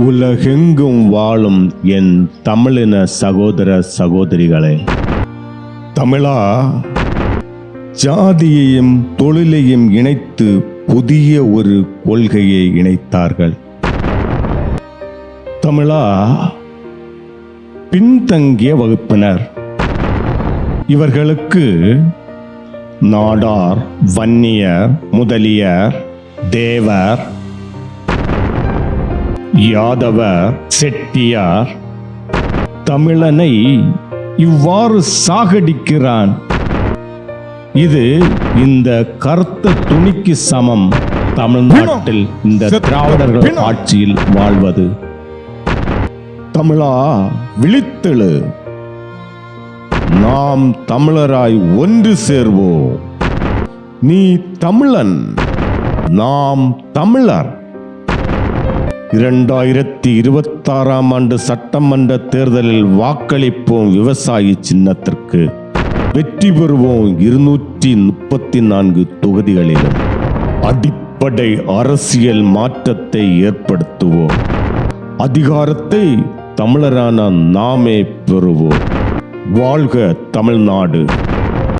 உலகெங்கும் வாழும் என் தமிழின சகோதர சகோதரிகளே, தமிழா, ஜாதியையும் தொழிலையும் இணைத்து புதிய ஒரு கொள்கையை இணைத்தார்கள். தமிழா, பின்தங்கிய வகுப்பினர், இவர்களுக்கு நாடார், வன்னியர், முதலியர், தேவர், யாதவர், செட்டியார் தமிழனை இவ்வாறு சாகடிக்கிறான். இது இந்த கருத்த துணிக்கு சமம். தமிழ்நாட்டில் இந்த திராவிடர்கள் ஆட்சியில் வாழ்வது. தமிழா, விழித்தெழு. நாம் தமிழராய் ஒன்று சேர்வோம். நீ தமிழன், நாம் தமிழர். 2026ஆம் ஆண்டு சட்டமன்ற தேர்தலில் வாக்களிப்போம் விவசாயி சின்னத்திற்கு. வெற்றி பெறுவோம் 234 தொகுதிகளிலும். அடிப்படை அரசியல் மாற்றத்தை ஏற்படுத்துவோம். அதிகாரத்தை தமிழரான நாமே பெறுவோம். வாழ்க தமிழ்நாடு.